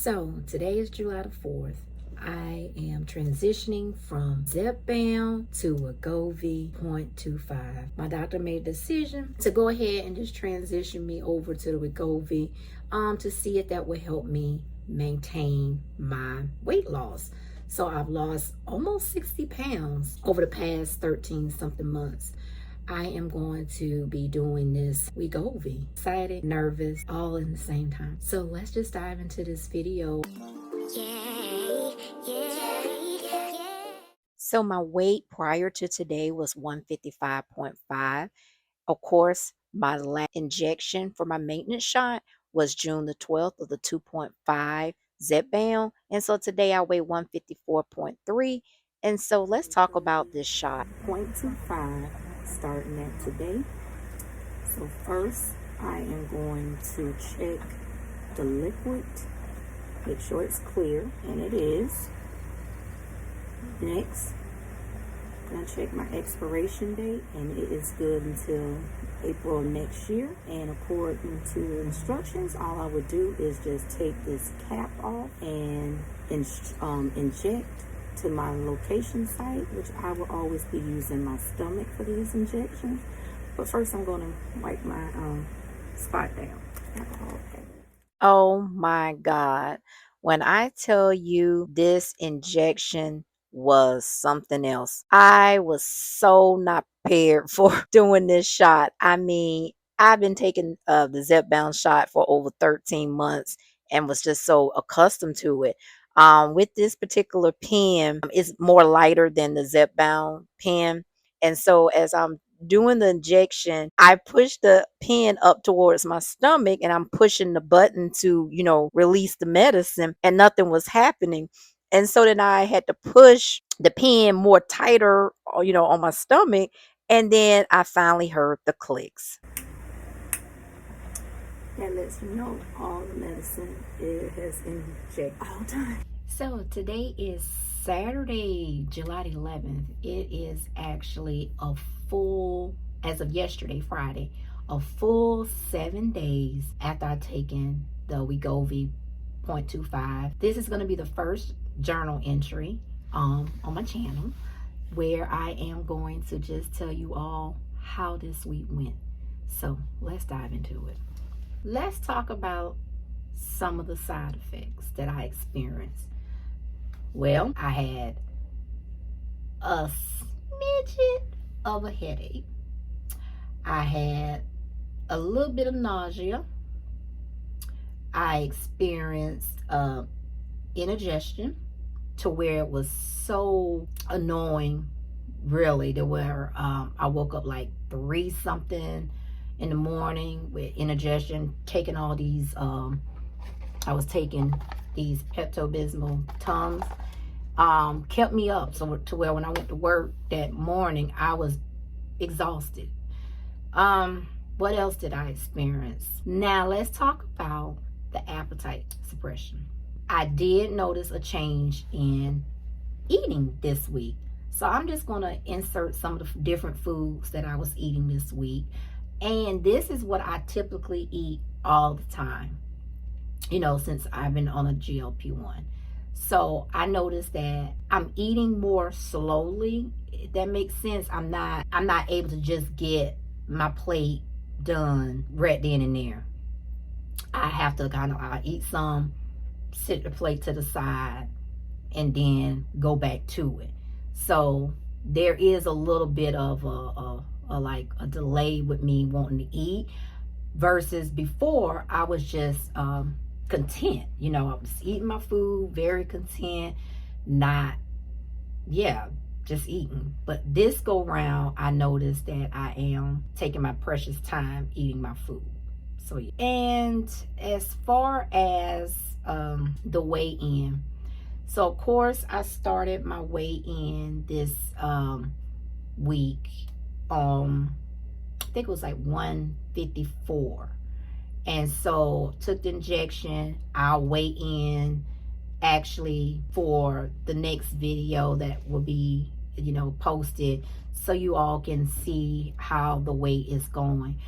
So today is July the 4th. I am transitioning from Zepbound to Wegovy 0.25. My doctor made a decision to go ahead and just transition me over to the Wegovy to see if that would help me maintain my weight loss. So I've lost almost 60 pounds over the past 13 something months. I am going to be doing this Wegovy. Excited, nervous, all in the same time. So let's just dive into this video. So my weight prior to today was 155.5. Of course, my last injection for my maintenance shot was June the 12th of the 2.5 Zepbound. And so today I weigh 154.3. And so let's talk about this shot. 0.25 starting at today. So first I am going to check the liquid, make sure it's clear, and it is. Next, I'm going to check my expiration date, and it is good until April of next year. And according to the instructions, all I would do is just take this cap off and inject to my location site, which I will always be using my stomach for these injections. But first I'm going to wipe my spot down. Oh my God. When I tell you this injection was something else, I was so not prepared for doing this shot. I mean, I've been taking the Zepbound shot for over 13 months and was just so accustomed to it. With this particular pen, it's more lighter than the Zepbound pen. And so as I'm doing the injection, I push the pen up towards my stomach and I'm pushing the button to, release the medicine, and nothing was happening. And so then I had to push the pen more tighter, on my stomach. And then I finally heard the clicks. That lets you know all the medicine it has injected all time. So today is Saturday, July 11th. It is actually a full, as of yesterday, Friday, a full 7 days after I've taken the Wegovy 0.25. This is going to be the first journal entry on my channel, where I am going to just tell you all how this week went. So let's dive into it. Let's talk about some of the side effects that I experienced. Well, I had a smidget of a headache. I had a little bit of nausea. I experienced indigestion to where it was so annoying, really, to where I woke up like 3 something in the morning with indigestion, taking all these, I was taking these Pepto-Bismol Tums, kept me up, so to where when I went to work that morning, I was exhausted. What else did I experience? Now let's talk about the appetite suppression. I did notice a change in eating this week. So I'm just going to insert some of the different foods that I was eating this week. And this is what I typically eat all the time, since I've been on a GLP-1. So I noticed that I'm eating more slowly. If that makes sense. I'm not able to just get my plate done right then and there. I have to I eat some, sit the plate to the side, and then go back to it. So there is a little bit of a delay with me wanting to eat, versus before I was just content. I was eating my food, very content, just eating. But this go round, I noticed that I am taking my precious time eating my food. So yeah. And as far as the weigh-in, so of course I started my weigh-in this week. I think it was like 154. And so took the injection. I'll weigh in actually for the next video that will be, posted, so you all can see how the weight is going.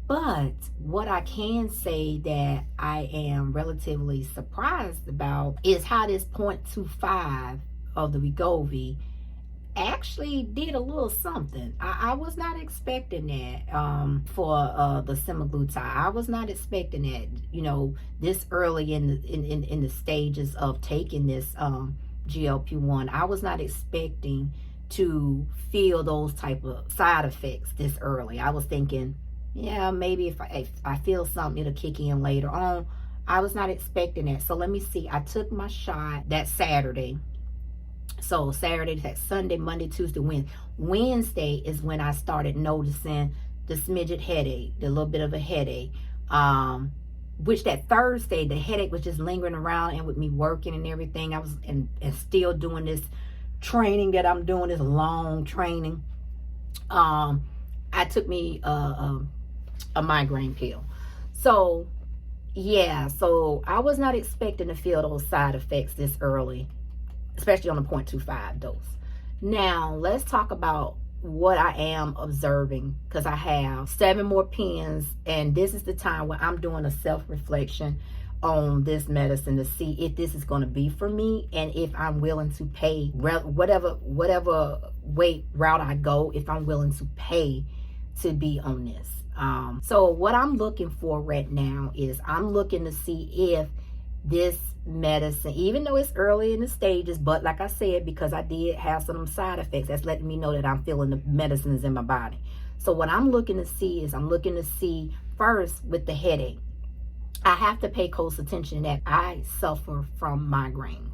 But what I can say that I am relatively surprised about is how this 0.25 of the Wegovy actually did a little something. I was not expecting that for the semaglutide. I was not expecting that, this early in the stages of taking this GLP-1. I was not expecting to feel those type of side effects this early. I was thinking, yeah, maybe if I feel something, it'll kick in later on. I was not expecting that. So let me see. I took my shot that Saturday. So Saturday, that Sunday, Monday, Tuesday, Wednesday is when I started noticing the smidget headache, the little bit of a headache. Which that Thursday, the headache was just lingering around, and with me working and everything, I was and still doing this training that I'm doing, this long training. I took me a migraine pill. So yeah, so I was not expecting to feel those side effects this early, especially on the 0.25 dose. Now let's talk about what I am observing, because I have 7 more pens, and this is the time when I'm doing a self-reflection on this medicine to see if this is going to be for me, and if I'm willing to pay whatever route I go, if I'm willing to pay to be on this. So what I'm looking for right now is I'm looking to see if this medicine, even though it's early in the stages, but like I said, because I did have some side effects, that's letting me know that I'm feeling the medicines in my body. So what I'm looking to see is, I'm looking to see first with the headache. I have to pay close attention that I suffer from migraines.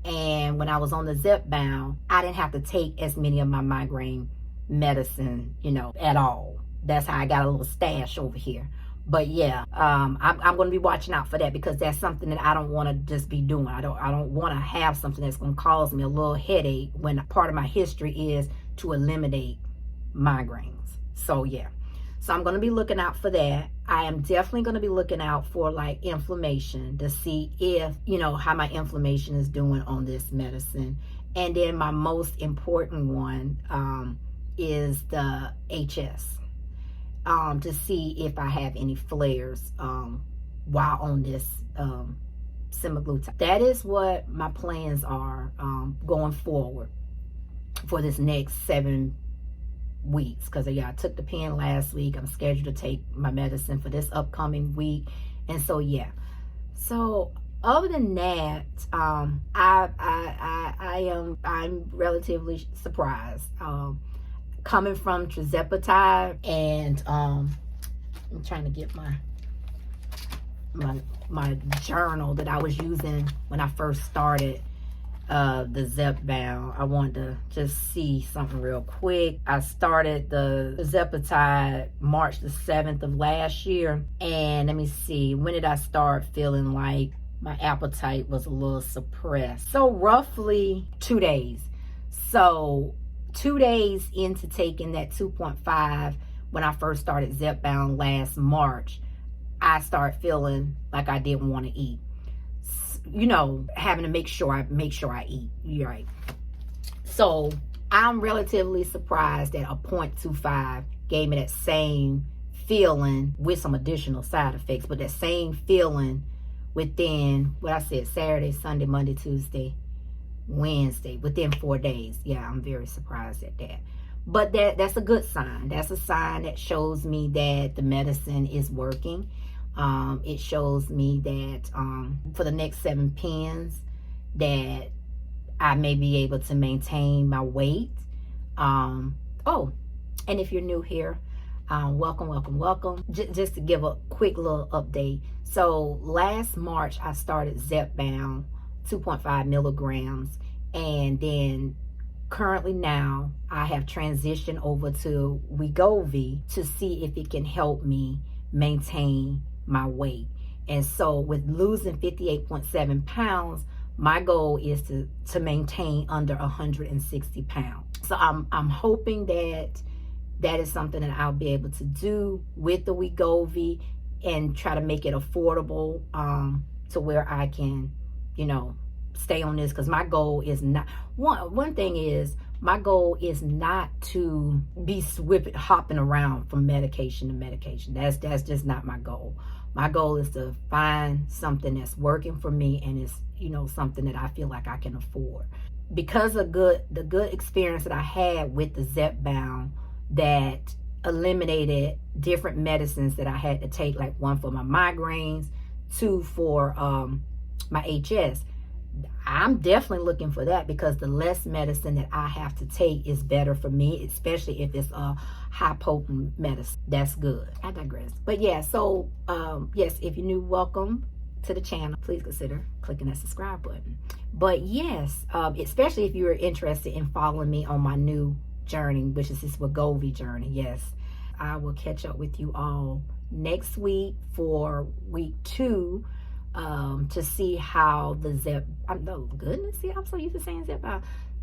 And when I was on the Zepbound, I didn't have to take as many of my migraine medicine, at all. That's how I got a little stash over here. But yeah, I'm going to be watching out for that, because that's something that I don't want to just be doing. I don't want to have something that's going to cause me a little headache when part of my history is to eliminate migraines. So yeah, so I'm going to be looking out for that. I am definitely going to be looking out for like inflammation, to see if, how my inflammation is doing on this medicine. And then my most important one is the HS. To see if I have any flares while on this semaglutide. That is what my plans are going forward for this next 7 weeks. Because I took the pen last week. I'm scheduled to take my medicine for this upcoming week. And so yeah. So other than that, I'm relatively surprised. Coming from tirzepatide, and I'm trying to get my journal that I was using when I first started the Zepbound. I wanted to just see something real quick. I started the tirzepatide March the 7th of last year, and let me see, when did I start feeling like my appetite was a little suppressed? So roughly 2 days. So 2 days into taking that 2.5, when I first started Zepbound last March, I started feeling like I didn't want to eat. Having to make sure I eat. You're right. So I'm relatively surprised that a 0.25 gave me that same feeling with some additional side effects, but that same feeling within what I said, Saturday, Sunday, Monday, Tuesday, Wednesday, within 4 days. Yeah, I'm very surprised at that. But that's a good sign. That's a sign that shows me that the medicine is working. It shows me that for the next 7 pens that I may be able to maintain my weight. Oh, and if you're new here, welcome. Just to give a quick little update. So last March, I started Zepbound 2.5 milligrams, and then currently now I have transitioned over to Wegovy to see if it can help me maintain my weight. And so with losing 58.7 pounds, my goal is to maintain under 160 pounds. So I'm hoping that is something that I'll be able to do with the Wegovy, and try to make it affordable to where I can, stay on this. Because my goal is not, one thing is, My goal is not to be hopping around from medication to medication. That's just not my goal. My goal is to find something that's working for me, and it's, you know, something that I feel like I can afford. Because of the good experience that I had with the Zepbound, that eliminated different medicines that I had to take, like one for my migraines, two for my HS. I'm definitely looking for that, because the less medicine that I have to take is better for me, especially if it's a high potent medicine. That's good. I digress. But yeah, so yes, if you're new, welcome to the channel. Please consider clicking that subscribe button. But yes, especially if you're interested in following me on my new journey, which is this Wegovy journey. Yes, I will catch up with you all next week for week 2. To see how the I'm so used to saying Zepbound.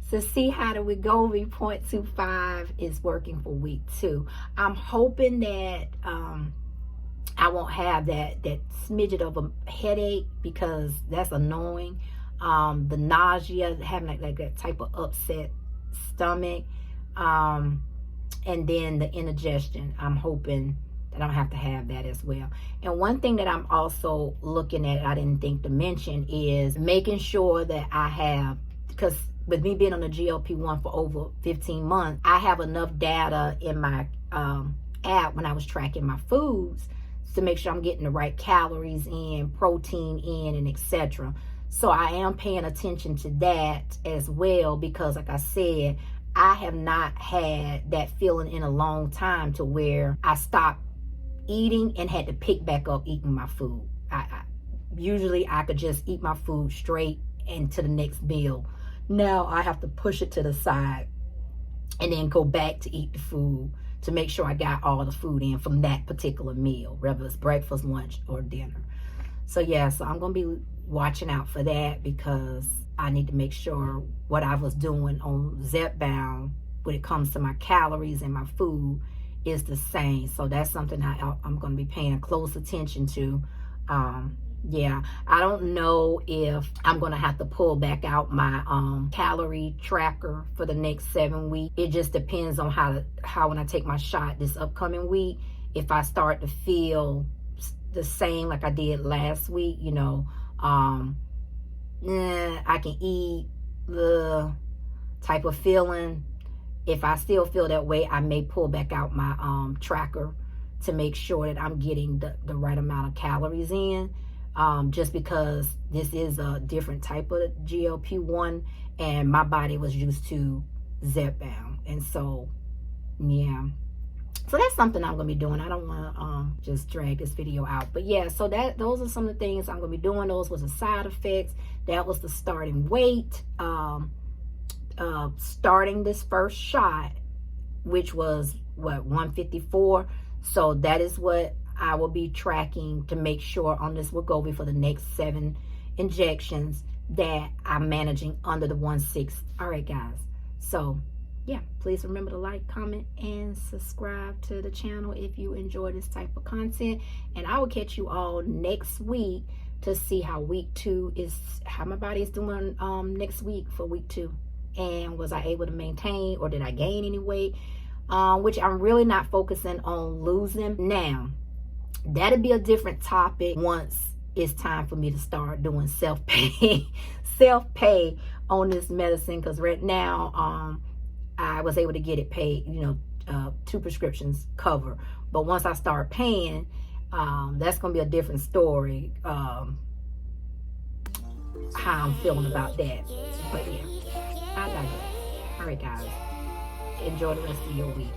To see how the Wegovy 0.25 is working for week 2. I'm hoping that I won't have that smidget of a headache, because that's annoying. The nausea, having like that type of upset stomach, and then the indigestion. I'm hoping that I don't have to have that as well. And one thing that I'm also looking at, I didn't think to mention, is making sure that I have, because with me being on the GLP-1 for over 15 months, I have enough data in my app when I was tracking my foods to make sure I'm getting the right calories in, protein in, and etc. So I am paying attention to that as well, because like I said, I have not had that feeling in a long time to where I stopped eating and had to pick back up eating my food. Usually I could just eat my food straight into the next meal. Now I have to push it to the side and then go back to eat the food to make sure I got all the food in from that particular meal, whether it's breakfast, lunch, or dinner. So yeah, so I'm gonna be watching out for that, because I need to make sure what I was doing on Zepbound when it comes to my calories and my food is the same. So that's something I'm going to be paying close attention to. Yeah, I don't know if I'm going to have to pull back out my calorie tracker for the next 7 weeks. It just depends on how when I take my shot this upcoming week, if I start to feel the same like I did last week, you know, I can eat the type of feeling. If I still feel that way, I may pull back out my tracker to make sure that I'm getting the right amount of calories in, just because this is a different type of GLP-1 and my body was used to Zepbound. And so, yeah. So that's something I'm going to be doing. I don't want to just drag this video out. But yeah, so those are some of the things I'm going to be doing. Those was the side effects. That was the starting weight. Starting this first shot, which was what, 154. So that is what I will be tracking to make sure on this Wegovy for the next 7 injections that I'm managing under the 160. All right, guys. So yeah, please remember to like, comment, and subscribe to the channel if you enjoy this type of content. And I will catch you all next week to see how week 2 is, how my body is doing next week for week 2. And was I able to maintain, or did I gain any weight? Which I'm really not focusing on losing. Now, that'll be a different topic once it's time for me to start doing self-pay on this medicine. Because right now, I was able to get it paid, you know, 2 prescriptions cover. But once I start paying, that's going to be a different story, how I'm feeling about that. But yeah, I digress. All right, guys. Enjoy the rest of your week.